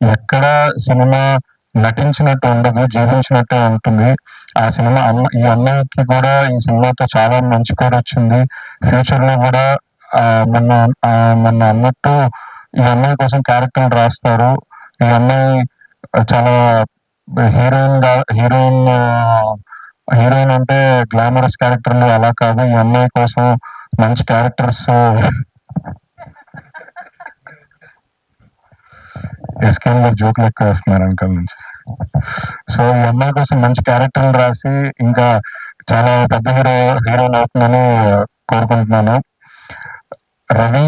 ఎక్కడ సినిమా నటించినట్టు ఉండదు. జీవించినట్టే ఉంటుంది. ఆ సినిమా ఈ అన్నయ్యకి కూడా ఈ సినిమాతో చాలా మంచి పేరొచ్చింది. ఫ్యూచర్‌లో గూడా మొన్న మొన్న అన్నట్టు ఈ అన్నయ్య కోసం క్యారెక్టర్‌లు రాస్తారు. ఈ అన్నయ్య చాలా హీరోయిన్‌గా హీరోయిన్ అంటే గ్లామరస్ క్యారెక్టర్‌లు అలా కాదు. ఈ అన్నయ్య కోసం మంచి క్యారెక్టర్స్ ఎస్‌కేఎన్ గారు జోకులు ఎక్కువ వేస్తున్నారు వెనకాల నుంచి. సో ఈ అమ్మాయి కోసం మంచి క్యారెక్టర్లు రాసి ఇంకా చాలా పెద్ద హీరోయిన్ అవుతుందని కోరుకుంటున్నాను. రవి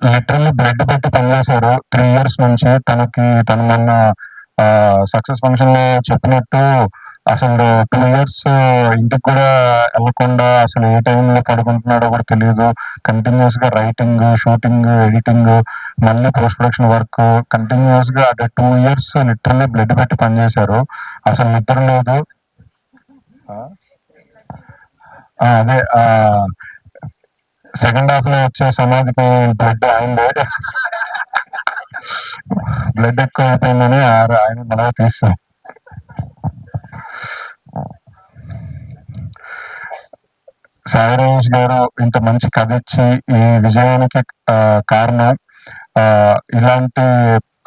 లిటరల్లీ బ్లడ్ పెట్టి పనిచేశారు 3 ఇయర్స్ నుంచి. తను మొన్న సక్సెస్ ఫంక్షన్‌లో చెప్పినట్టు అసలు 2 ఇయర్స్ ఇంటికి కూడా వెళ్ళకుండా అసలు ఏ టైంలో పడుకుంటున్నాడో కూడా తెలీదు. కంటిన్యూస్‌గా రైటింగ్, షూటింగ్, ఎడిటింగ్, మళ్ళీ పోస్ట్ ప్రొడక్షన్ వర్క్ కంటిన్యూస్‌గా అంటే 2 ఇయర్స్ లిటరల్లీ బ్లడ్ పెట్టి పనిచేశారు. అసలు నిద్ర లేదు. అదే సెకండ్ హాఫ్‌లో వచ్చే సమాధికి బ్లడ్ అయిందే. బ్లడ్ ఎక్కువ అయిపోయిందని ఆయన మనగా తీస్తాం. సాయి రమేష్ గారు ఇంత మంచి కథ ఇచ్చి ఈ విజయానికి కారణం ఇలాంటి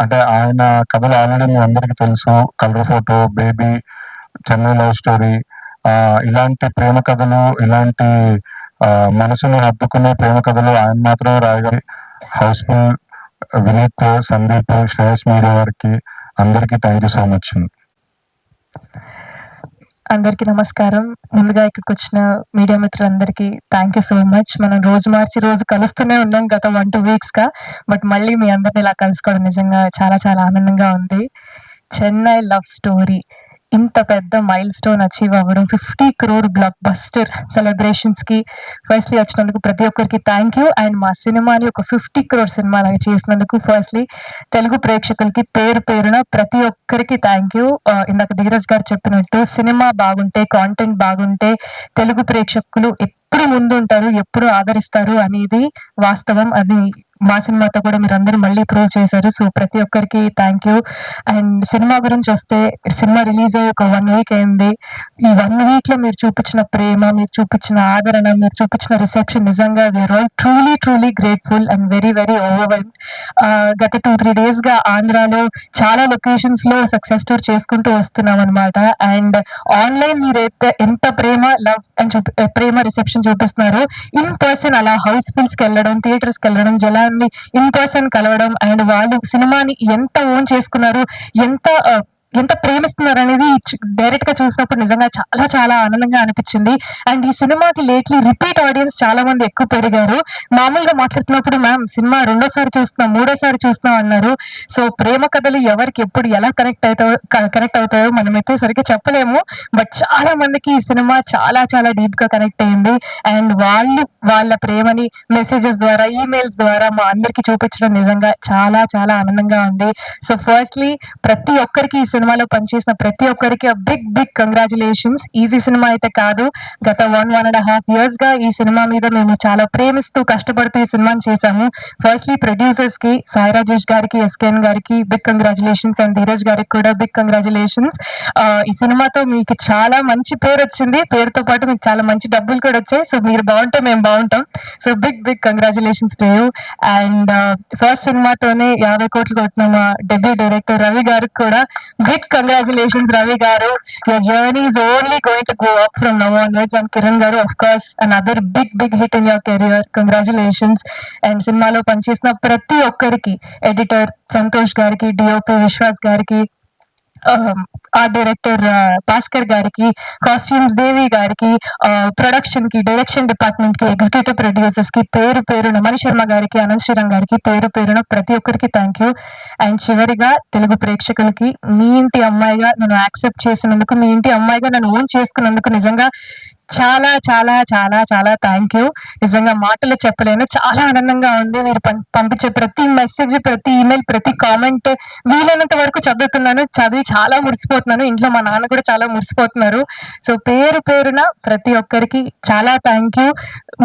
అంటే ఆయన కథలు ఆల్రెడీ మీ అందరికీ తెలుసు. Colour photo, baby, Chennai love story, ఇలాంటి ప్రేమ కథలు, ఇలాంటి మనసుని హత్తుకునే ప్రేమ కథలు ఆయన మాత్రమే రాయగలి. హౌస్ఫుల్ వినీత్, సందీప్, శ్రేయస్ మీడియా వారికి అందరికీ థ్యాంక్ యూ సో మచ్. అందరికీ నమస్కారం. ముందుగా ఇక్కడికి వచ్చిన మీడియా మిత్రులందరికీ థ్యాంక్ యూ సో మచ్. మనం రోజు మార్చి రోజు కలుస్తూనే ఉన్నాం గత 1-2 వీక్స్‌గా. బట్ మళ్ళీ మీ అందరిని ఇలా కలుసుకోవడం నిజంగా చాలా చాలా ఆనందంగా ఉంది. చెన్నై లవ్ స్టోరీ ఇంత పెద్ద మైల్ స్టోన్ అచీవ్ అవ్వడం, 50 crore బ్లాక్ బస్టర్ సెలబ్రేషన్స్‌కి ఫస్ట్‌లీ వచ్చినందుకు ప్రతి ఒక్కరికి థ్యాంక్ యూ. అండ్ మా సినిమాని ఒక 50 crore సినిమా లాగా చేసినందుకు ఫస్ట్‌లీ తెలుగు ప్రేక్షకులకి పేరు పేరున ప్రతి ఒక్కరికి థ్యాంక్ యూ. ఇందాక ధీరజ్ గారు చెప్పినట్టు సినిమా బాగుంటే, కాంటెంట్ బాగుంటే తెలుగు ప్రేక్షకులు ఎప్పుడు ముందుంటారు, ఎప్పుడు ఆదరిస్తారు అనేది వాస్తవం. అది మా సినిమాతో కూడా మీరందరూ మళ్ళీ ప్రూవ్ చేశారు. సో ప్రతి ఒక్కరికి థ్యాంక్ యూ. అండ్ సినిమా గురించి వస్తే సినిమా రిలీజ్ అయ్యి ఒక 1 వీక్ అయింది. ఈ 1 వీక్‌లో మీరు చూపించిన ప్రేమ, మీరు చూపించిన ఆదరణ, మీరు చూపించిన రిసెప్షన్ నిజంగా we are all truly grateful and very overwhelmed. గత 2-3 డేస్‌గా ఆంధ్రాలో చాలా లొకేషన్స్‌లో సక్సెస్ టూర్ చేసుకుంటూ వస్తున్నామనమాట. అండ్ ఆన్‌లైన్ మీరైతే ఎంత ప్రేమ, లవ్ అని ప్రేమ రిసెప్షన్ చూపిస్తున్నారో, ఇన్ పర్సన్ అలా హౌస్‌ఫుల్స్‌కి వెళ్ళడం, థియేటర్స్‌కి వెళ్ళడం, జనాల్ని ఇన్ పర్సన్ కలవడం అండ్ వాళ్ళు సినిమాని ఎంత ఓన్ చేసుకున్నారు, ఎంత ప్రేమిస్తున్నారు అనేది డైరెక్ట్ గా చూసినప్పుడు నిజంగా చాలా చాలా ఆనందంగా అనిపించింది. అండ్ ఈ సినిమాకి లేట్లీ రిపీట్ ఆడియన్స్ చాలా మంది ఎక్కువ పెరిగారు. మామూలుగా మాట్లాడుతున్నప్పుడు మ్యామ్ సినిమా రెండోసారి చూస్తున్నాం, మూడోసారి చూస్తున్నాం అన్నారు. సో ప్రేమ కథలు ఎవరికి ఎప్పుడు ఎలా కనెక్ట్ అవుతాయో మనమైతే సరిగ్గా చెప్పలేము. బట్ చాలా మందికి ఈ సినిమా చాలా చాలా డీప్ గా కనెక్ట్ అయింది. అండ్ వాళ్ళ ప్రేమని మెసేజెస్ ద్వారా, ఈమెయిల్స్ ద్వారా మా అందరికి చూపించడం నిజంగా చాలా చాలా ఆనందంగా ఉంది. సో ఫస్ట్లీ ప్రతి ఒక్కరికి ఈ సినిమాలో పనిచేసిన ప్రతి ఒక్కరికి బిగ్ కంగ్రాచులేషన్స్. ఈజీ సినిమా అయితే కాదు. గత 1.5 years గా ఈ సినిమా మీద మేము చాలా ప్రేమిస్తూ కష్టపడుతూ ఈ సినిమాని చేశాము. ఫస్ట్లీ ప్రొడ్యూసర్స్ కి సాయి రాజేష్ గారికి, ఎస్కేఎన్ గారికి బిగ్ కంగ్రాచులేషన్స్ అండ్ ధీరజ్ గారికి కూడా బిగ్ కంగ్రాచులేషన్స్. ఈ సినిమాతో మీకు చాలా మంచి పేరు వచ్చింది. పేరుతో పాటు మీకు చాలా మంచి డబ్బులు కూడా వచ్చాయి. సో మీరు బాగుంటే మేము బాగుంటాం. So big congratulations to you. And first సినిమాతోనే 50 కోట్లు కొట్టిన మా డెబ్యూ డైరెక్టర్ రవి గారికి కూడా big congratulations. Ravi garu, your journey is only going to go up from now onwards. And Kiran గారు, of course another big hit in your career. Congratulations. And సినిమాలో పనిచేసిన ప్రతి ఒక్కరికి, ఎడిటర్ సంతోష్ గారికి, డిఓపి విశ్వాస్ గారికి, ఆర్ట్ డైరెక్టర్ భాస్కర్ గారికి, కాస్ట్యూమ్స్ దేవి గారికి, ప్రొడక్షన్ కి, డైరెక్షన్ డిపార్ట్మెంట్ కి, ఎగ్జిక్యూటివ్ ప్రొడ్యూసర్స్ కి పేరు పేరున, మణి శర్మ గారికి, అనంత్ శ్రీరామ్ గారికి పేరు పేరున ప్రతి ఒక్కరికి థ్యాంక్ యూ. అండ్ చివరిగా తెలుగు ప్రేక్షకులకి, మీ ఇంటి అమ్మాయిగా నన్ను యాక్సెప్ట్ చేసినందుకు, మీ ఇంటి అమ్మాయిగా నన్ను ఓన్ చేసుకున్నందుకు నిజంగా చాలా, చాలా, చాలా, చాలా థ్యాంక్ యూ. నిజంగా మాటల్లో చెప్పలేను. చాలా ఆనందంగా ఉంది. మీరు పంపించే ప్రతి మెసేజ్, ప్రతి ఈమెయిల్, ప్రతి కామెంట్ వీలైనంత వరకు చదువుతున్నాను. చదివి చాలా మురిసిపోతున్నాను. ఇంట్లో మా నాన్న కూడా చాలా మురిసిపోతున్నారు. సో, పేరు పేరున ప్రతి ఒక్కరికి చాలా థ్యాంక్ యూ.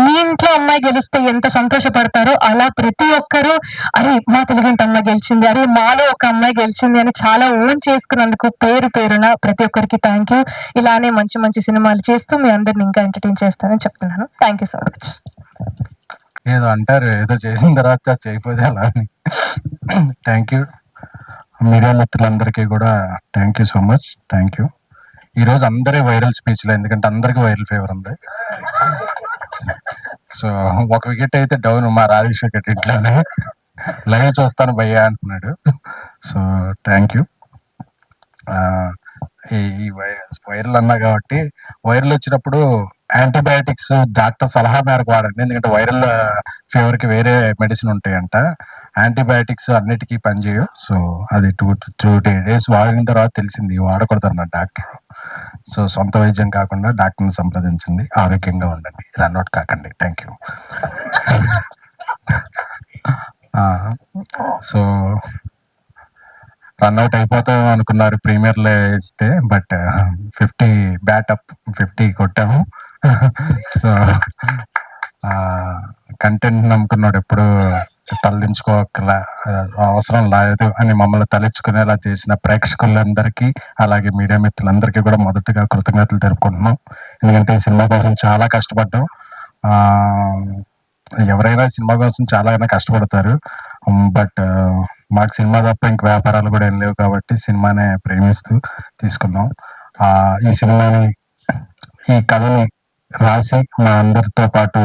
మీ ఇంట్లో అమ్మాయి గెలిస్తే ఎంత సంతోషపడతారో, అలా ప్రతి ఒక్కరు అరే! మా తెలుగింటి అమ్మాయి గెలిచింది. అరే! మాలో ఒక అమ్మాయి గెలిచింది అని చాలా ఓన్ చేసుకున్నందుకు పేరు పేరున ప్రతి ఒక్కరికి థ్యాంక్ యూ. ఇలానే మంచి మంచి సినిమాలు చేస్తూ మీ అందరిని ఇంకా ఎంటర్టైన్ చేస్తానని చెప్తున్నాను. Thank you so much. ఏదో అంటారు, ఏదో చేసిన తర్వాత చేయకపోతే అలా అని. థ్యాంక్ యూ మీడియా మిత్రులందరికీ కూడా thank you so much. Thank you. ఈరోజు అందరి వైరల్ స్పీచ్లు, ఎందుకంటే అందరికి వైరల్ ఫీవర్ ఉంది. సో ఒక వికెట్ అయితే డౌన్, మా రాజేష్ వికెట్ ఇంట్లోనే లైవ్ చూస్తాను భయ్యా అంటున్నాడు. So thank you. ఈ వైరల్ అన్నా కాబట్టి వైరల్ వచ్చినప్పుడు యాంటీబయాటిక్స్ డాక్టర్ సలహా మేరకు వాడండి, ఎందుకంటే వైరల్ ఫీవర్ కి వేరే మెడిసిన్ ఉంటాయంట. యాంటీబయాటిక్స్ అన్నిటికీ పనిచేయవు. సో అది 2 days వాడిన తర్వాత తెలిసింది వాడకూడదు అన్న డాక్టర్. సో సొంత వైద్యం కాకుండా డాక్టర్ని సంప్రదించండి, ఆరోగ్యంగా ఉండండి, రన్అట్ కాకండి. Thank you. సో రన్అట్ అయిపోతాం అనుకున్నారు ప్రీమియర్లో ఇస్తే, బట్ 50 బ్యాటప్ 50 కొట్టాము. సో కంటెంట్ నమ్ముకున్నాడు ఎప్పుడు తలదించుకోకల అవసరం లేదు అని మమ్మల్ని తలెచ్చుకునేలా చేసిన ప్రేక్షకులందరికీ, అలాగే మీడియా మిత్రులందరికీ కూడా మొదటగా కృతజ్ఞతలు తెలుపుకుంటున్నాం. ఎందుకంటే ఈ సినిమా కోసం చాలా కష్టపడ్డాం. ఎవరైనా సినిమా కోసం చాలానే కష్టపడతారు, బట్ మాకు సినిమా తప్ప ఇంక వ్యాపారాలు కూడా ఏం లేవు కాబట్టి సినిమానే ప్రేమిస్తూ తీసుకున్నాం. ఈ సినిమాని, ఈ కథని రాసి మా అందరితో పాటు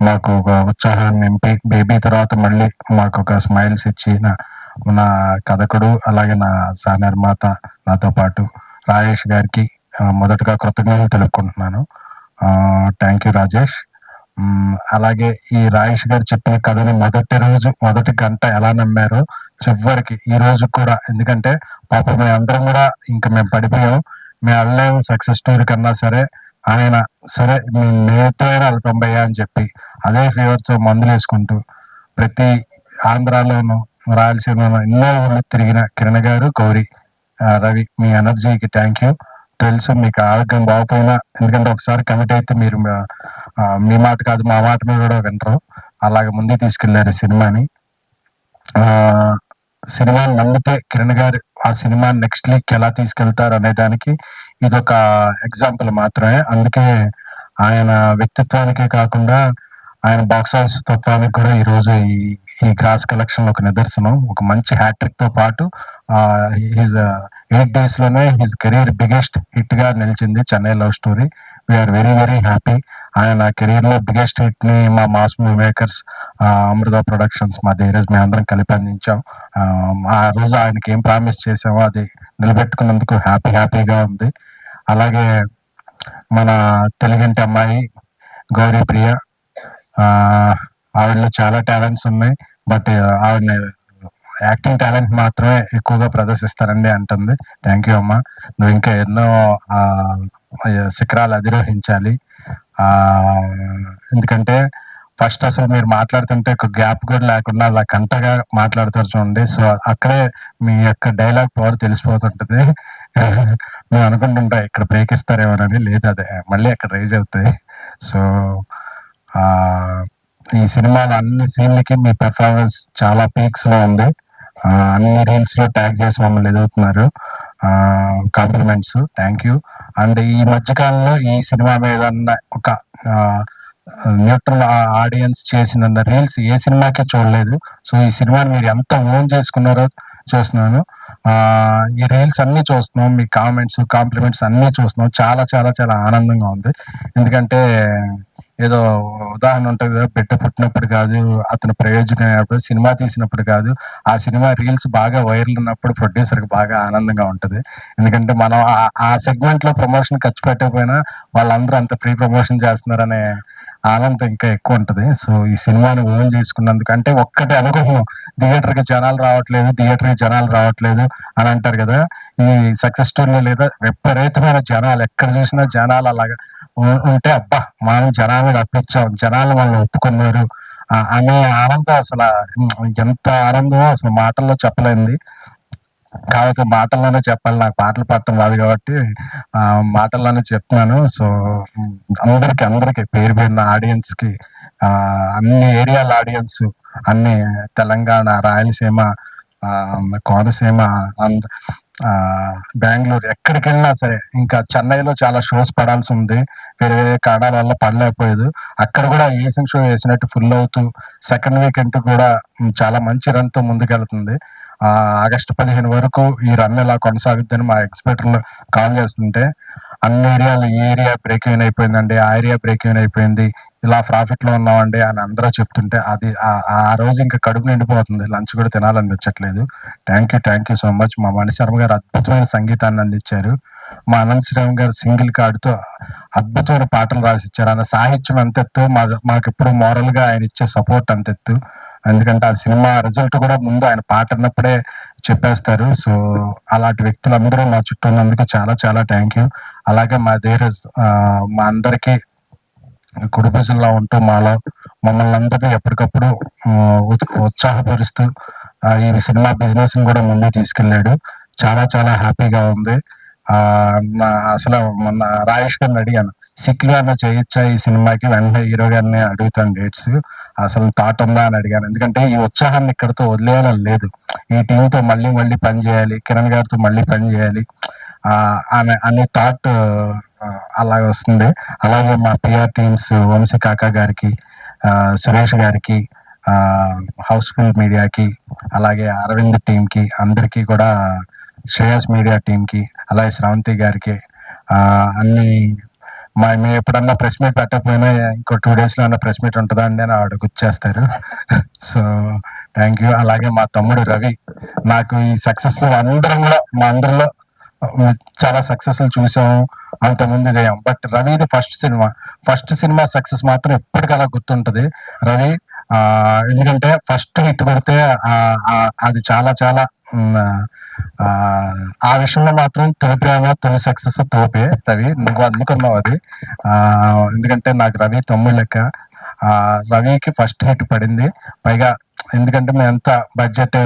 మాకు ఒక ఉత్సాహాన్ని నింపి, బేబీ తర్వాత మళ్ళీ మాకు ఒక స్మైల్స్ ఇచ్చి నా కథకుడు, అలాగే నా సహ నిర్మాత, నాతో పాటు రాజేష్ గారికి మొదటగా కృతజ్ఞతలు తెలుపుకుంటున్నాను. Thank you Rajesh. అలాగే ఈ రాజేష్ గారు చెప్పిన కథని మొదటి గంట ఎలా నమ్మారో చివరికి ఈ రోజు కూడా, ఎందుకంటే పాప మేము అందరం కూడా ఇంకా మేము పడిపోయాం, మేము వెళ్ళలేము సక్సెస్ స్టోరీ కన్నా సరే, ఆయన సరే నేనైతే వెళ్తాం భయ్యా అని చెప్పి అదే ఫీవర్తో మందులు వేసుకుంటూ ప్రతి ఆంధ్రాలోను రాయలసీమలో ఎన్నో ఊళ్ళు తిరిగిన కిరణ్ గారు, గౌరీ, రవి, మీ ఎనర్జీకి థ్యాంక్ యూ. తెలుసు మీకు ఆరోగ్యం బాగుపోయినా, ఎందుకంటే ఒకసారి కమిట్ అయితే మీరు మీ మాట కాదు మా మాట మీద కూడా వింటారు. అలాగే ముందుకు తీసుకెళ్లారు సినిమాని. సినిమాని నమ్మితే కిరణ్ గారు ఆ సినిమా నెక్స్ట్ లీక్ ఎలా తీసుకెళ్తారు అనే దానికి ఇదొక ఎగ్జాంపుల్ మాత్రమే. అందుకే ఆయన వ్యక్తిత్వానికే కాకుండా ఆయన బాక్స్ ఆఫీస్ తత్వానికి కూడా ఈరోజు ఈ గ్రాస్ కలెక్షన్ ఒక నిదర్శనం. ఒక మంచి హ్యాట్రిక్ తో పాటు హిజ్ 8 days లోనే హిజ్ కెరీర్ బిగ్గెస్ట్ హిట్ గా నిలిచింది Chennai love story. We are very very. Happy career లో బిగ్గెస్ట్ హిట్ ని మా mass movie makers, Amrutha productions, మా ధీరజ్ మేము అందరం కలిపి అందించాం. ఆ రోజు ఆయనకి ఏం ప్రామిస్ చేసామో అది నిలబెట్టుకున్నందుకు హ్యాపీగా ఉంది. అలాగే మన తెలుగింటి అమ్మాయి గౌరీ ప్రియ, ఆవిడలో చాలా టాలెంట్స్ ఉన్నాయి, బట్ ఆవిడ యాక్టింగ్ టాలెంట్ మాత్రమే ఎక్కువగా ప్రదర్శిస్తారండి అంటుంది. థ్యాంక్ యూ అమ్మా, నువ్వు ఇంకా ఎన్నో శిఖరాలు అధిరోహించాలి. ఎందుకంటే ఫస్ట్ అసలు మీరు మాట్లాడుతుంటే ఒక గ్యాప్ కూడా లేకుండా అలా కంటగా మాట్లాడతారు చూడండి. సో అక్కడే మీ యొక్క డైలాగ్ పవర్ తెలిసిపోతుంటది. మేము అనుకుంటుంటా ఇక్కడ బ్రేక్ ఇస్తారేమోనని, లేదు అదే మళ్ళీ అక్కడ రైజ్ అవుతాయి. సో ఈ సినిమాలో అన్ని సీన్లకి మీ పెర్ఫార్మెన్స్ చాలా పీక్స్ లో ఉంది. అన్ని రీల్స్ లో ట్యాగ్ చేసి మమ్మల్ని ఎదుగుతున్నారు. Compliments, thank you. అండ్ ఈ మధ్యకాలంలో ఈ సినిమా మీద ఒక న్యూట్రల్ ఆడియన్స్ చేసిన రీల్స్ ఏ సినిమాకే చూడలేదు. సో ఈ సినిమాని మీరు ఎంత ఓన్ చేసుకున్నారో చూస్తున్నాను. ఈ రీల్స్ అన్ని చూస్తున్నాం, మీ కామెంట్స్, కాంప్లిమెంట్స్ అన్ని చూస్తున్నాం. చాలా చాలా చాలా ఆనందంగా ఉంది. ఎందుకంటే ఏదో ఉదాహరణ ఉంటుంది కదా, బిడ్డ పుట్టినప్పుడు కాదు అతను ప్రయోజకుడు, సినిమా తీసినప్పుడు కాదు, ఆ సినిమా రీల్స్ బాగా వైరల్ ఉన్నప్పుడు ప్రొడ్యూసర్కి బాగా ఆనందంగా ఉంటుంది. ఎందుకంటే మనం ఆ సెగ్మెంట్ లో ప్రమోషన్ ఖర్చు పెట్టకపోయినా వాళ్ళందరూ అంత ఫ్రీ ప్రమోషన్ చేస్తున్నారనే ఆనందం ఇంకా ఎక్కువ ఉంటది. సో ఈ సినిమాని ఓన్ చేసుకున్నందుకు, అంటే ఒక్కటే అనుకున్నాం థియేటర్కి జనాలు రావట్లేదు అని అంటారు కదా, ఈ సక్సెస్ స్టోరీలో లేదా విపరీతమైన జనాలు, ఎక్కడ చూసినా జనాలు అలాగా ఉంటే అబ్బా! మనం జనాల్ని రప్పించాం, జనాలు మనల్ని ఒప్పుకున్నారు అనే ఆనందం ఎంత ఆనందమో అసలు మాటల్లో చెప్పలేనిది. కాకపోతే మాటల్లోనే చెప్పాలి. నాకు పాటలు పాడటం రాదు కాబట్టి మాటల్లోనే చెప్తున్నాను. సో, అందరికి పేరు పేరున ఆడియన్స్‌కి అన్ని ఏరియాల ఆడియన్స్, అన్ని తెలంగాణ, రాయలసీమ, కోనసీమ అండ్ బెంగుళూరు ఎక్కడికెళ్ళినా సరే, ఇంకా చెన్నైలో చాలా షోస్ పడాల్సుంది. వేరే వేరే కారణాల వల్ల పడలేకపోయేదు. అక్కడ కూడా ఏసిన షో ఏసినట్టు ఫుల్ అవుతూ సెకండ్ వీకెండ్ కూడా చాలా మంచి రన్‌తో ముందుకెళ్తుంది. ఆగస్టు 15 వరకు ఈ రన్ ఇలా కొనసాగుద్దని మా ఎక్స్‌పెక్టర్లు కాల్ చేస్తుంటే, అన్ని ఏరియాలు ఈ ఏరియా బ్రేక్ ఈవెన్ అయిపోయిందండి, ఆ ఏరియా బ్రేక్ ఈవెన్ అయిపోయింది, ఇలా ప్రాఫిట్‌లో ఉన్నామండి అని అందరూ చెప్తుంటే అది ఆ రోజు ఇంకా కడుపు నిండిపోతుంది. లంచ్ కూడా తినాలనిపించట్లేదు. Thank you so much. మా మణిశర్మ గారు అద్భుతమైన సంగీతాన్ని అందించారు. మా అనంత్ శ్రీరామ్ గారు సింగిల్ కార్డ్‌తో అద్భుతమైన పాటలు రాసిచ్చారు. ఆయన సాహిత్యం ఎంతెత్తు మాకెప్పుడు మోరల్‌గా ఆయన ఇచ్చే సపోర్ట్ అంతెత్తు. ఎందుకంటే ఆ సినిమా రిజల్ట్ కూడా ముందు ఆయన పాట అన్నప్పుడే చెప్పేస్తారు. సో, అలాంటి వ్యక్తులందరూ మా చుట్టూ ఉన్నందుకు చాలా చాలా థ్యాంక్ యూ. అలాగే మా అందరికీ కుడి భుజంలా ఉంటూ మమ్మల్ని అందరినీ ఎప్పటికప్పుడు ఉత్సాహపరుస్తూ ఈ సినిమా బిజినెస్‌ని కూడా ముందుకు తీసుకెళ్ళాడు. చాలా చాలా హ్యాపీగా ఉంది. అసలు మొన్న రాజేష్ గారిని అడిగాను, సిక్‌గా అన్నా చేయొచ్చా ఈ సినిమాకి? వెంటనే హీరో గారిని అడుగుతాను డేట్స్. అసలు థాట్ ఉందా అని అడిగాను. ఎందుకంటే ఈ ఉత్సాహాన్ని ఇక్కడితో వదిలేయాలని లేదు. ఈ టీమ్‌తో మళ్ళీ మళ్ళీ పని చేయాలి, కిరణ్ గారితో మళ్ళీ పని చేయాలి అనే థాట్ అలాగ వస్తుంది. అలాగే మా పిఆర్ టీమ్స్ వంశీ కాకా గారికి, సురేష్ గారికి, హౌస్‌ఫుల్ మీడియాకి, అలాగే అరవింద్ టీమ్‌కి, అందరికీ కూడా, శ్రేయస్ మీడియా టీమ్‌కి, అలాగే స్రవంతి గారికి, అన్ని మేము ఎప్పుడన్నా ప్రెస్ మీట్ పెట్టకపోయినా ఇంకో 2 డేస్‌లో ఏమన్నా ప్రెస్ మీట్ ఉంటదా అండి అని ఆవిడ గుర్తు చేస్తారు. So, thank you. అలాగే మా తమ్ముడు రవి, నాకు ఈ సక్సెస్ మా అందరిలో చాలా సక్సెస్‌లు చూసాము, అంతకుముందు ఇదయ్యాం. బట్ రవిది ఫస్ట్ సినిమా సక్సెస్ మాత్రం ఎప్పటికీ అలా గుర్తుంటది. రవి ఎందుకంటే ఫస్ట్ హిట్ కొడితే అది చాలా చాలా ఆ విషయంలో మాత్రం తొలి సక్సెస్ తోపే రవి. నువ్వు అందుకున్నావు అది. ఎందుకంటే నాకు రవి తమ్ముడు లెక్క. రవికి ఫస్ట్ హిట్ పడింది. పైగా ఎందుకంటే మేమెంత బడ్జెట్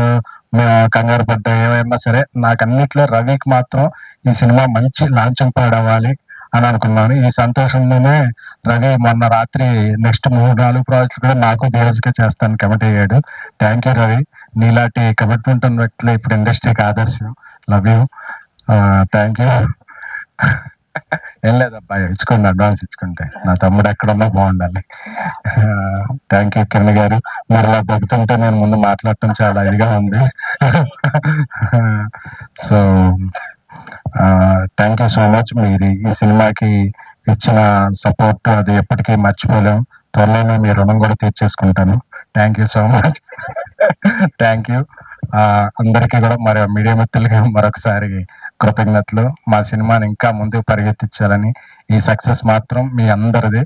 మేము కంగారు పడ్డా ఏమైనా సరే, నాకన్నిట్లో రవికి మాత్రం ఈ సినిమా మంచి లాంచింగ్ ప్యాడ్ అవ్వాలి అని అనుకున్నాను. ఈ సంతోషంలోనే రవి మొన్న రాత్రి నెక్స్ట్ 3-4 ప్రాజెక్టులు కూడా నాకు ధీరజ్‌గా చేస్తాను కమిట్ అయ్యాడు. Thank you Ravi. నీలాంటి కమిట్మెంట్ ఉన్న వ్యక్తులే ఇప్పుడు ఇండస్ట్రీకి ఆదర్శం. Love you. Thank you. ఏం లేదబ్బా, ఇచ్చుకోండి, అడ్వాన్స్ ఇచ్చుకుంటే. నా తమ్ముడు ఎక్కడున్నా బాగుండాలి. థ్యాంక్ యూ కిరణ్ గారు. మీరు ఇలా దగ్గుతుంటే నేను ముందు మాట్లాడటం చాలా ఇదిగా ఉంది. So, thank you so much. మీరు ఈ సినిమాకి ఇచ్చిన సపోర్ట్ అది ఎప్పటికీ మర్చిపోలేం. త్వరలోనే మీ రుణం కూడా తీర్చేసుకుంటాను. Thank you so much. Thank you. అందరికీ కూడా మీడియా మిత్రులకి మరొకసారి కృతజ్ఞతలు. మా సినిమాని ఇంకా ముందుకు పరిగెత్తించాలని. ఈ సక్సెస్ మాత్రం మీ అందరిది.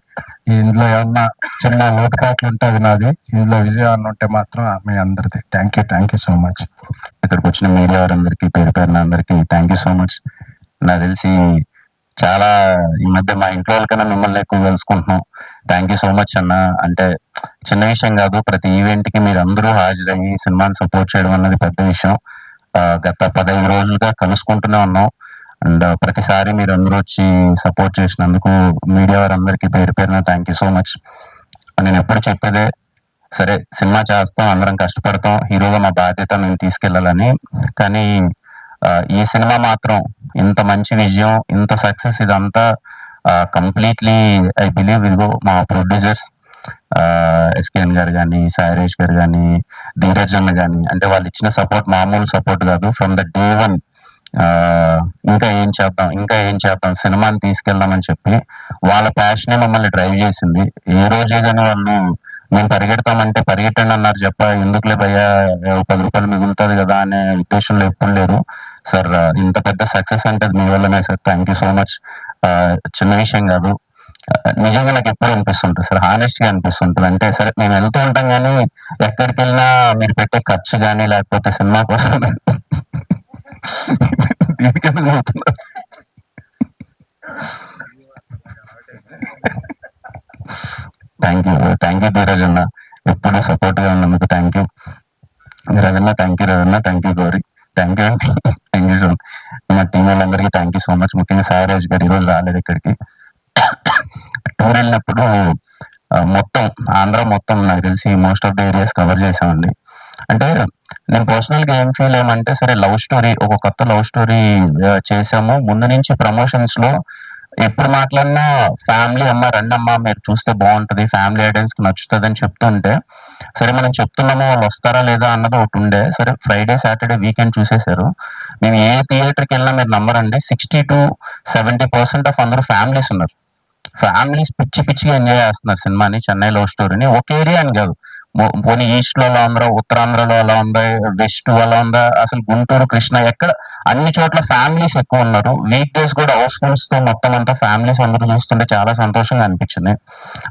ఇందులో ఏమన్నా చిన్న లోటుపాట్లు ఉంటే అది నాది, ఇందులో విజయం ఉంటే మాత్రం మీ అందరిది. Thank you so much. ఇక్కడికి వచ్చిన మీడియా వారందరికీ, పేరు పేరున అందరికీ థ్యాంక్ యూ సో మచ్. నాకు తెలిసి చాలా ఈ మధ్య మా ఇంట్లో వాళ్ళకన్నా మిమ్మల్ని ఎక్కువ కలుసుకుంటున్నాం. థ్యాంక్ యూ సో మచ్ అన్న. అంటే చిన్న విషయం కాదు, ప్రతి ఈవెంట్ కి మీరు అందరూ హాజరయ్యి సినిమాని సపోర్ట్ చేయడం అన్నది పెద్ద విషయం. గత 15 రోజులుగా కలుసుకుంటూనే ఉన్నాం. అండ్ ప్రతిసారి మీరు అందరూ వచ్చి సపోర్ట్ చేసినందుకు మీడియా వారందరికీ పేరు పేరున థ్యాంక్ యూ సో మచ్. నేను ఎప్పుడు చెప్పేదే, సరే సినిమా చేస్తాం, అందరం కష్టపడతాం, హీరోగా మా బాధ్యత మేము తీసుకెళ్లాలని. కానీ ఈ సినిమా మాత్రం ఇంత మంచి విజయం, ఇంత సక్సెస్, ఇదంతా కంప్లీట్లీ ఐ బిలీవ్ ఇదిగో మా ప్రొడ్యూసర్స్ ఎస్కేఎన్ గారు కానీ, సాయిరేష్ గారు కానీ, ధీరజ్ అన్న కానీ, అంటే వాళ్ళు ఇచ్చిన సపోర్ట్ మామూలు సపోర్ట్ కాదు. ఫ్రమ్ ద డే వన్ ఇంకా ఏం చేద్దాం సినిమాని తీసుకెళ్దామని చెప్పి వాళ్ళ ప్యాషనే మమ్మల్ని డ్రైవ్ చేసింది. ఏ రోజే కానీ వాళ్ళు మేము పరిగెడతామంటే పరిగెట్టండి అన్నారు చెప్ప, ఎందుకులే భయ్యా 10 రూపాయలు మిగులుతుంది కదా అనే ఉద్దేశంలో ఎప్పుడు లేరు సార్. ఇంత పెద్ద సక్సెస్ అంటే మీ వల్లనే sir. Thank you so much. చిన్న విషయం కాదు, నిజంగా నాకు ఎప్పుడు అనిపిస్తుంటుంది సార్, హానెస్ట్ గా అనిపిస్తుంటుంది. అంటే సరే మేము వెళ్తూ ఉంటాం కానీ ఎక్కడికి వెళ్ళినా మీరు పెట్టే ఖర్చు కానీ, లేకపోతే సినిమా కోసం దీనికి ఎందుకు అవుతున్నారు? థ్యాంక్ యూ ధీరజ్ అన్న, ఎప్పుడు సపోర్ట్ గా ఉన్నందుకు thank you Raveena, thank you Gauri, thank you thank you so much. మా టీం వాళ్ళందరికీ థ్యాంక్ యూ సో మచ్. ముఖ్యంగా సాయిరాజ్ గారు ఈరోజు రాలేదు ఇక్కడికి. టూర్ వెళ్ళినప్పుడు మొత్తం ఆంధ్ర మొత్తం నాకు తెలిసి most of the areas cover చేసామండి. అంటే నేను పర్సనల్ గా ఏం ఫీల్ ఏమంటే, సరే లవ్ స్టోరీ, ఒక కొత్త లవ్ స్టోరీ చేసాము. ముందు నుంచి ప్రమోషన్స్ లో ఎప్పుడు మాట్లాడినా ఫ్యామిలీ అమ్మ రండమ్మా మీరు చూస్తే బాగుంటది, ఫ్యామిలీ ఆడియన్స్ కి నచ్చుతుంది అని చెప్తుంటే, సరే మనం చెప్తున్నాము వాళ్ళు వస్తారా లేదా అన్నది ఒకటి ఉండే. సరే ఫ్రైడే సాటర్డే వీకెండ్ చూసేశారు. మేము ఏ థియేటర్కి వెళ్ళినా మీరు నమ్మరండి, 60-70% ఆఫ్ అందరూ ఫ్యామిలీస్ ఉన్నారు. ఫ్యామిలీస్ పిచ్చి పిచ్చిగా ఎంజాయ్ చేస్తున్నారు సినిమాని, చెన్నై లవ్ స్టోరీని. ఒక ఏరియా అని కాదు, పోనీ ఈస్ట్ లో అలా ఉందా, ఉత్తరాంధ్రలో అలా ఉందా, వెస్ట్ అలా ఉందా, అసలు గుంటూరు కృష్ణ ఎక్కడ అన్ని చోట్ల ఫ్యామిలీస్ ఎక్కువ ఉన్నారు. వీక్ డేస్ కూడా హౌస్ఫుల్స్ తో మొత్తం అంతా ఫ్యామిలీస్ అందరూ చూస్తుంటే చాలా సంతోషంగా అనిపించింది.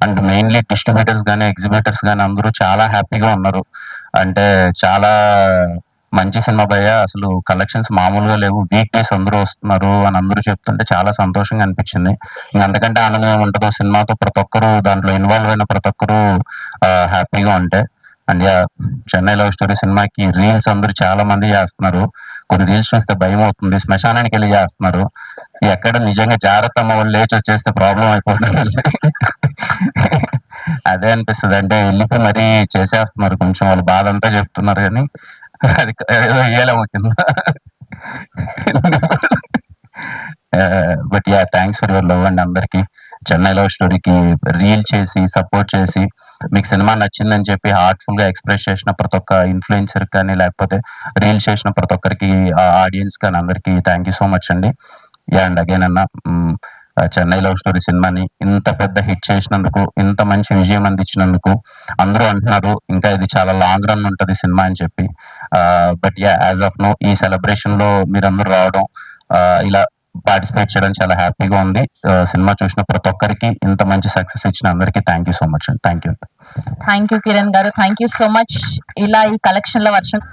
అండ్ మెయిన్లీ డిస్ట్రిబ్యూటర్స్ కానీ ఎగ్జిబిటర్స్ కానీ అందరూ చాలా హ్యాపీగా ఉన్నారు. అంటే చాలా మంచి సినిమా భయ్య, అసలు కలెక్షన్స్ మామూలుగా లేవు, వీక్ డేస్ అందరూ వస్తున్నారు అని అందరూ చెప్తుంటే చాలా సంతోషంగా అనిపించింది. ఇంకా అంతకంటే ఆనందం ఏముంటుందో, సినిమాతో ప్రతి ఒక్కరు దాంట్లో ఇన్వాల్వ్ అయిన ప్రతి ఒక్కరు హ్యాపీగా ఉంటే. అండ్ చెన్నై లవ్ స్టోరీ సినిమాకి రీల్స్ అందరూ చాలా మంది చేస్తున్నారు. కొన్ని రీల్స్ చూస్తే భయం అవుతుంది, శ్మశానానికి వెళ్ళి చేస్తున్నారు. ఎక్కడ నిజంగా జాగ్రత్త అమ్మ వాళ్ళు లేచి వచ్చేస్తే ప్రాబ్లం అయిపోతుంది. అదే అనిపిస్తుంది, అంటే వెళ్ళిపోయి మరీ చేసేస్తున్నారు, కొంచెం వాళ్ళు బాధ అంతా చెప్తున్నారు కానీ అది ఏదో ఏలం కింద. But thanks for your love and అందరికి చెన్నై లవ్ స్టోరీకి రీల్ చేసి సపోర్ట్ చేసి మీకు సినిమా నచ్చిందని చెప్పి హార్ట్ఫుల్ గా ఎక్స్ప్రెస్ చేసిన ప్రతి ఒక్క ఇన్ఫ్లుయెన్సర్ కానీ, లేకపోతే రీల్ చేసిన ప్రతి ఒక్కరికి, ఆడియన్స్ కానీ అందరికి థ్యాంక్ యూ సో మచ్ అండి. అండ్ అగైన్ అన్న, చెన్నై లవ్ స్టోరీ సినిమాని ఇంత పెద్ద హిట్ చేసినందుకు, ఇంత మంచి విజయం అందించినందుకు, అందరూ అంటున్నారు ఇంకా ఇది చాలా లాంగ్ రన్ ఉంటది సినిమా అని చెప్పి. బట్ యాజ్ ఆఫ్ నో ఈ సెలబ్రేషన్ లో మీరందరూ రావడం, ఇలా పార్టిసిపేట్ చేయడం చాలా హ్యాపీగా ఉంది. సినిమా చూసిన ప్రతి ఒక్కరికి, ఇంత మంచి సక్సెస్ ఇచ్చిన అందరికి థ్యాంక్ యూ సో మచ్ అండి. థ్యాంక్ యూ కిరణ్ గారు, థ్యాంక్ యూ సో మచ్. ఇలా ఈ కలెక్షన్ లో వర్షం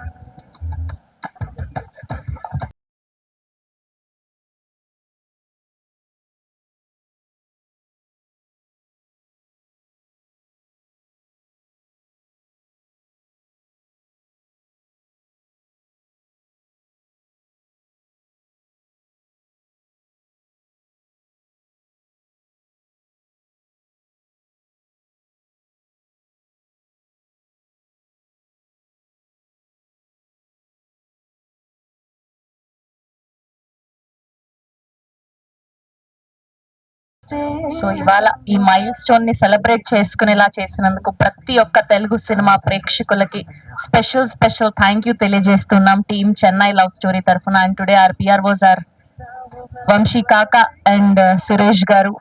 సో ఇవాళ ఈ మైల్ స్టోన్ ని సెలబ్రేట్ చేసుకునేలా చేసినందుకు ప్రతి ఒక్క తెలుగు సినిమా ప్రేక్షకులకి స్పెషల్ థ్యాంక్ యూ తెలియజేస్తున్నాం టీమ్ చెన్నై లవ్ స్టోరీ తరఫున. And today our PROs R Vamsi Kaka and Suresh గారు.